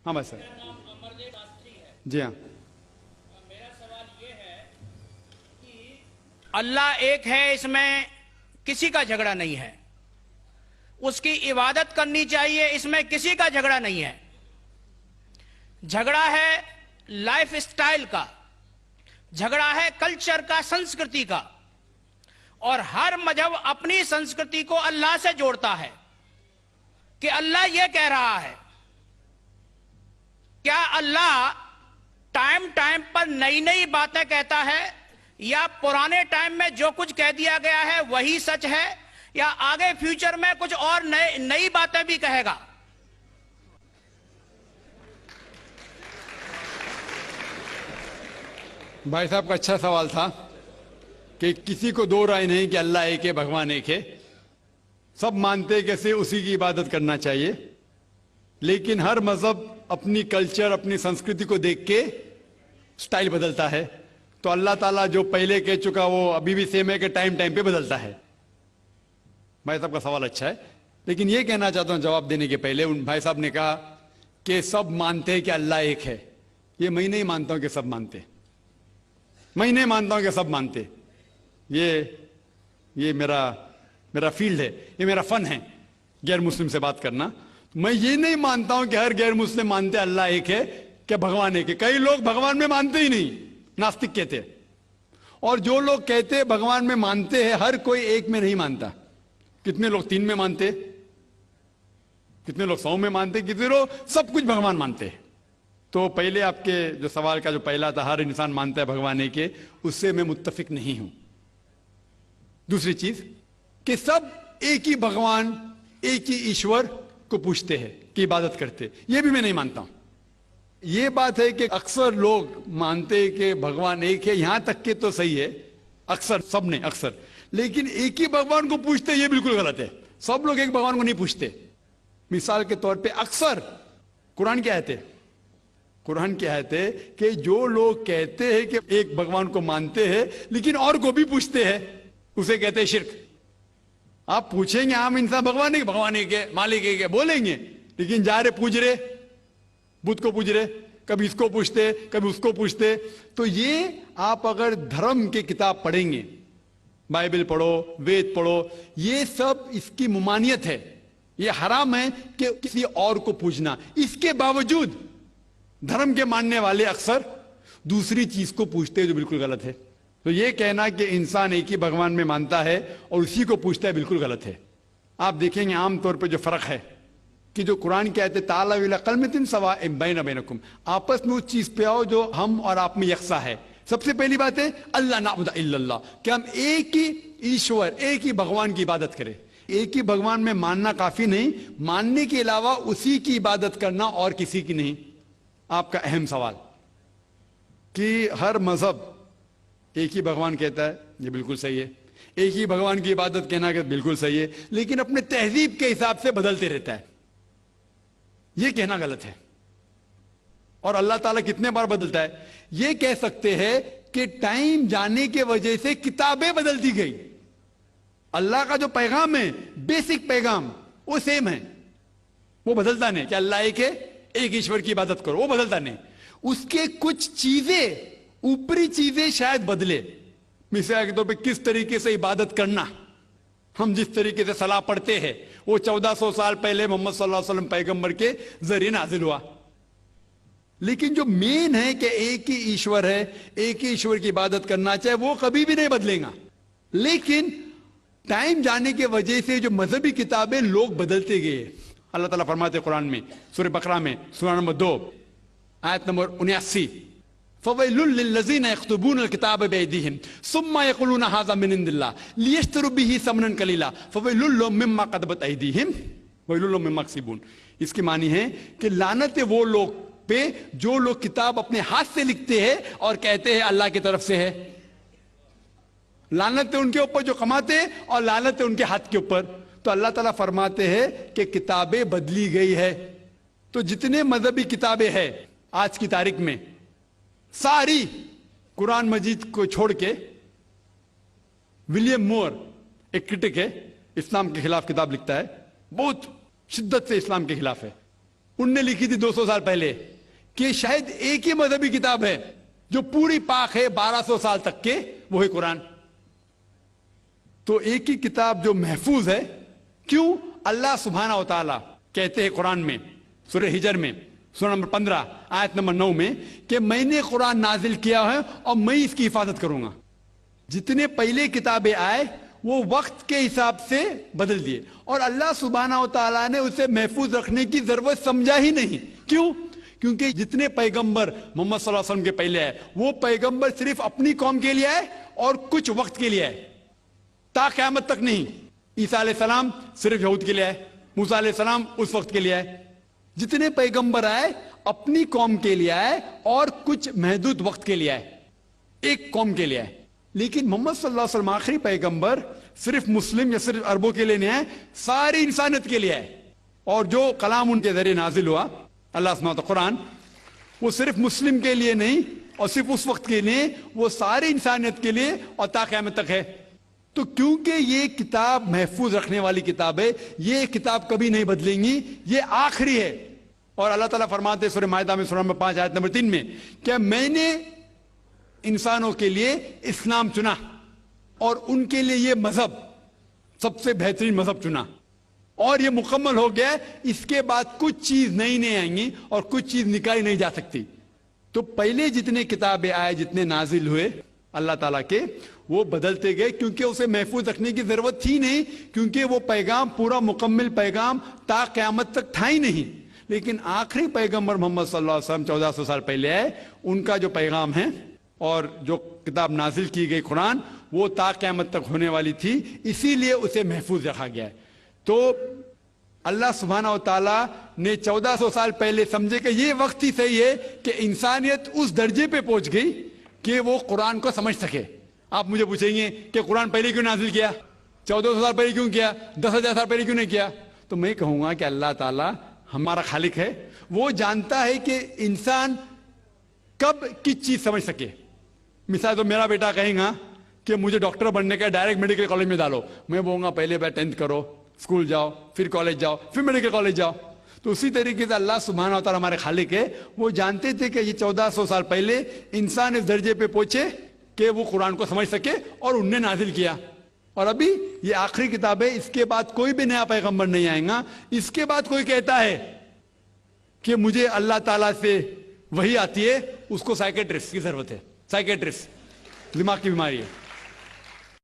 ہاں بھائی سر. جی ہاں. میرا سوال یہ ہے کہ اللہ ایک ہے، اس میں کسی کا جھگڑا نہیں ہے. اس کی عبادت کرنی چاہیے، اس میں کسی کا جھگڑا نہیں ہے. جھگڑا ہے لائف سٹائل کا، جھگڑا ہے کلچر کا، سنسکرتی کا. اور ہر مذہب اپنی سنسکرتی کو اللہ سے جوڑتا ہے کہ اللہ یہ کہہ رہا ہے. کیا اللہ ٹائم پر نئی نئی باتیں کہتا ہے، یا پرانے ٹائم میں جو کچھ کہہ دیا گیا ہے وہی سچ ہے، یا آگے فیوچر میں کچھ اور نئی باتیں بھی کہے گا؟ بھائی صاحب کا اچھا سوال تھا کہ کسی کو دو رائے نہیں کہ اللہ ایک ہے، بھگوان ایک ہے. سب مانتے کیسے اسی کی عبادت کرنا چاہیے، لیکن ہر مذہب اپنی کلچر، اپنی سنسکرتی کو دیکھ کے سٹائل بدلتا ہے. تو اللہ تعالیٰ جو پہلے کہہ چکا وہ ابھی بھی سیم ہے کہ ٹائم پہ بدلتا ہے. بھائی صاحب کا سوال اچھا ہے، لیکن یہ کہنا چاہتا ہوں جواب دینے کے پہلے. ان بھائی صاحب نے کہا کہ سب مانتے ہیں کہ اللہ ایک ہے. یہ میں نہیں مانتا ہوں کہ سب مانتے، میں نہیں مانتا ہوں کہ سب مانتے. یہ میرا فیلڈ ہے، یہ میرا فن ہے غیر مسلم سے بات کرنا. میں یہ نہیں مانتا ہوں کہ ہر غیر مسلم مانتے اللہ ایک ہے، کہ بھگوان ایک ہے. کئی لوگ بھگوان میں مانتے ہی نہیں، ناستک کہتے. اور جو لوگ کہتے بھگوان میں مانتے ہیں، ہر کوئی ایک میں نہیں مانتا. کتنے لوگ 3 میں مانتے، کتنے لوگ 100 میں مانتے، کتنے لوگ سب کچھ بھگوان مانتے. تو پہلے آپ کے جو سوال کا جو پہلا تھا، ہر انسان مانتا ہے بھگوان ایک ہے، اس سے میں متفق نہیں ہوں. دوسری چیز کہ سب ایک ہی بھگوان، ایک ہی ایشور کو پوچھتے ہیں کہ عبادت کرتے، یہ بھی میں نہیں مانتا ہوں. یہ بات ہے کہ اکثر لوگ مانتے ہیں کہ بھگوان ایک ہے، یہاں تک کہ تو صحیح ہے اکثر، سب نے اکثر، لیکن ایک ہی بھگوان کو پوچھتے یہ بالکل غلط ہے. سب لوگ ایک بھگوان کو نہیں پوچھتے. مثال کے طور پہ اکثر قرآن کی آیت ہے، قرآن کی آیت ہے کہ جو لوگ کہتے ہیں کہ ایک بھگوان کو مانتے ہیں لیکن اور کو بھی پوچھتے ہیں، اسے کہتے ہیں شرک. آپ پوچھیں گے عام انسان بھگوان ایک ہے، مالک ایک ہے بولیں گے، لیکن جا رہے پوچھ رہے بدھ کو پوچھ رہے، کبھی اس کو پوچھتے کبھی اس کو پوچھتے. تو یہ آپ اگر دھرم کی کتاب پڑھیں گے، بائبل پڑھو، وید پڑھو، یہ سب اس کی ممانعت ہے. یہ حرام ہے کہ کسی اور کو پوچھنا. اس کے باوجود دھرم کے ماننے والے اکثر دوسری چیز کو پوچھتے ہیں جو بالکل غلط ہے. تو یہ کہنا کہ انسان ایک ہی بھگوان میں مانتا ہے اور اسی کو پوچھتا ہے بالکل غلط ہے. آپ دیکھیں گے عام طور پہ جو فرق ہے کہ جو قرآن کی آیت ہے تعالیٰ الی کلمۃ سواء بین بینکم، آپس میں اس چیز پہ آؤ جو ہم اور آپ میں یکساں ہے. سب سے پہلی بات ہے اللہ نعبد الا اللہ، کہ ہم ایک ہی ایشور، ایک ہی بھگوان کی عبادت کریں. ایک ہی بھگوان میں ماننا کافی نہیں، ماننے کے علاوہ اسی کی عبادت کرنا اور کسی کی نہیں. آپ کا اہم سوال کہ ہر مذہب ایک ہی بھگوان کہتا ہے، یہ بالکل صحیح ہے. ایک ہی بھگوان کی عبادت کہنا کہ بالکل صحیح ہے، لیکن اپنے تہذیب کے حساب سے بدلتے رہتا ہے، یہ کہنا غلط ہے. اور اللہ تعالیٰ کتنے بار بدلتا ہے؟ یہ کہہ سکتے ہیں کہ ٹائم جانے کی وجہ سے کتابیں بدلتی گئی. اللہ کا جو پیغام ہے، بیسک پیغام، وہ سیم ہے، وہ بدلتا نہیں. کہ اللہ ایک ہے، ایک ایشور کی عبادت کرو، وہ بدلتا نہیں. اس کے کچھ چیزیں، اوپری چیزیں شاید بدلے. مثال کے طور پہ کس طریقے سے عبادت کرنا، ہم جس طریقے سے صلاح پڑھتے ہیں وہ 1400 سال پہلے محمد صلی اللہ علیہ وسلم پیغمبر کے ذریعے نازل ہوا. لیکن جو مین ہے کہ ایک ہی ایشور ہے، ایک ہی ایشور کی عبادت کرنا چاہے، وہ کبھی بھی نہیں بدلے گا. لیکن ٹائم جانے کی وجہ سے جو مذہبی کتابیں لوگ بدلتے گئے. اللہ تعالیٰ فرماتے قرآن میں سورہ بقرہ میں سورہ نمبر 2 آیت نمبر 79، فَوَيْلٌ لِّلَّذِينَ يَكْتُبُونَ الْكِتَابَ بِأَيْدِيهِمْ ثُمَّ يَقُولُونَ هَٰذَا مِنْ عِندِ اللَّهِ لِيَشْتَرُوا بِهِ ثَمَنًا قَلِيلًا فَوَيْلٌ لَّهُم مِّمَّا كَتَبَتْ أَيْدِيهِمْ وَوَيْلٌ لَّهُم مِّمَّا يَكْسِبُونَ. اس کی معنی ہے کہ لعنت ہے وہ لوگ پہ جو لوگ کتاب اپنے ہاتھ سے لکھتے ہیں اور کہتے ہیں اللہ کی طرف سے ہے. لعنت ہے ان کے اوپر جو کماتے ہیں، اور لعنت ہے ان کے ہاتھ کے اوپر. تو اللہ تعالیٰ فرماتے ہیں کہ کتابیں بدلی گئی ہے. تو جتنے مذہبی کتابیں ہیں آج کی تاریخ میں، ساری قرآن مجید کو چھوڑ کے، ولیم مور ایک کرٹک ہے، اسلام کے خلاف کتاب لکھتا ہے، بہت شدت سے اسلام کے خلاف ہے. انہوں نے لکھی تھی 200 سال پہلے کہ شاید ایک ہی مذہبی کتاب ہے جو پوری پاک ہے 1200 سال تک کے، وہ ہے قرآن. تو ایک ہی کتاب جو محفوظ ہے. کیوں؟ اللہ سبحانہ و تعالیٰ کہتے ہیں قرآن میں سورہ ہجر میں سورہ نمبر 15 آیت نمبر 9 میں کہ میں نے قرآن نازل کیا ہے اور میں اس کی حفاظت کروں گا. جتنے پہلے کتابیں آئے وہ وقت کے حساب سے بدل دیے، اور اللہ سبحانہ و تعالیٰ نے اسے محفوظ رکھنے کی ضرورت سمجھا ہی نہیں. کیوں؟ کیونکہ جتنے پیغمبر محمد صلی اللہ علیہ وسلم کے پہلے آئے وہ پیغمبر صرف اپنی قوم کے لیے آئے اور کچھ وقت کے لیے آئے، تا قیامت تک نہیں. عیسیٰ علیہ السلام صرف یہود کے لیے آئے، موسیٰ علیہ السلام اس وقت کے لیے آئے. جتنے پیغمبر آئے اپنی قوم کے لیے آئے اور کچھ محدود وقت کے لیے آئے، ایک قوم کے لیے آئے. لیکن محمد صلی اللہ علیہ وسلم آخری پیغمبر صرف مسلم یا صرف عربوں کے لیے نہیں آئے، ساری انسانیت کے لیے آئے. اور جو کلام ان کے ذریعے نازل ہوا اللہ سبحانہ و تعالیٰ قرآن، وہ صرف مسلم کے لیے نہیں اور صرف اس وقت کے لیے، وہ ساری انسانیت کے لیے اور تا قیامت تک ہے. تو کیونکہ یہ کتاب محفوظ رکھنے والی کتاب ہے، یہ کتاب کبھی نہیں بدلیں گی، یہ آخری ہے. اور اللہ تعالیٰ فرماتے سورہ مائدہ میں سورہ نمبر 5 آیت نمبر 3 میں کہ میں نے انسانوں کے لیے اسلام چنا اور ان کے لیے یہ مذہب سب سے بہترین مذہب چنا، اور یہ مکمل ہو گیا. اس کے بعد کچھ چیز نئی نہیں آئیں گی اور کچھ چیز نکالی نہیں جا سکتی. تو پہلے جتنے کتابیں آئے، جتنے نازل ہوئے اللہ تعالیٰ کے، وہ بدلتے گئے کیونکہ اسے محفوظ رکھنے کی ضرورت تھی نہیں، کیونکہ وہ پیغام پورا مکمل پیغام تا قیامت تک تھا ہی نہیں. لیکن آخری پیغمبر محمد صلی اللہ علیہ وسلم 1400 سال پہلے آئے، ان کا جو پیغام ہے اور جو کتاب نازل کی گئی قرآن، وہ تا قیامت تک ہونے والی تھی، اسی لیے اسے محفوظ رکھا گیا ہے. تو اللہ سبحانہ و تعالیٰ نے 1400 سال پہلے سمجھے کہ یہ وقت ہی صحیح ہے کہ انسانیت اس درجے پہ پہنچ گئی کہ وہ قرآن کو سمجھ سکے. آپ مجھے پوچھیں گے کہ قرآن پہلے کیوں نازل کیا، 1400 سال پہلے کیوں کیا، 10,000 سال پہلے کیوں نہیں کیا؟ تو میں کہوں گا کہ اللہ تعالیٰ ہمارا خالق ہے، وہ جانتا ہے کہ انسان کب کس چیز سمجھ سکے. مثال تو میرا بیٹا کہیں گا کہ مجھے ڈاکٹر بننے کا ڈائریکٹ میڈیکل کالج میں ڈالو، میں بولوں گا پہلے 10th کرو، اسکول جاؤ، پھر کالج جاؤ، پھر میڈیکل کالج جاؤ. تو اسی طریقے سے اللہ سبحانہ و تعالیٰ ہمارے خالق ہے، وہ جانتے تھے کہ یہ 1400 سال پہلے انسان اس درجے پہ پہنچے کہ وہ قرآن کو سمجھ سکے، اور انہوں نے نازل کیا. اور ابھی یہ آخری کتاب ہے، اس کے بعد کوئی بھی نیا پیغمبر نہیں آئے گا. اس کے بعد کوئی کہتا ہے کہ مجھے اللہ تعالیٰ سے وہی آتی ہے، اس کو سائیکیٹرسٹ کی ضرورت ہے. سائیکیٹرسٹ دماغ کی بیماری ہے.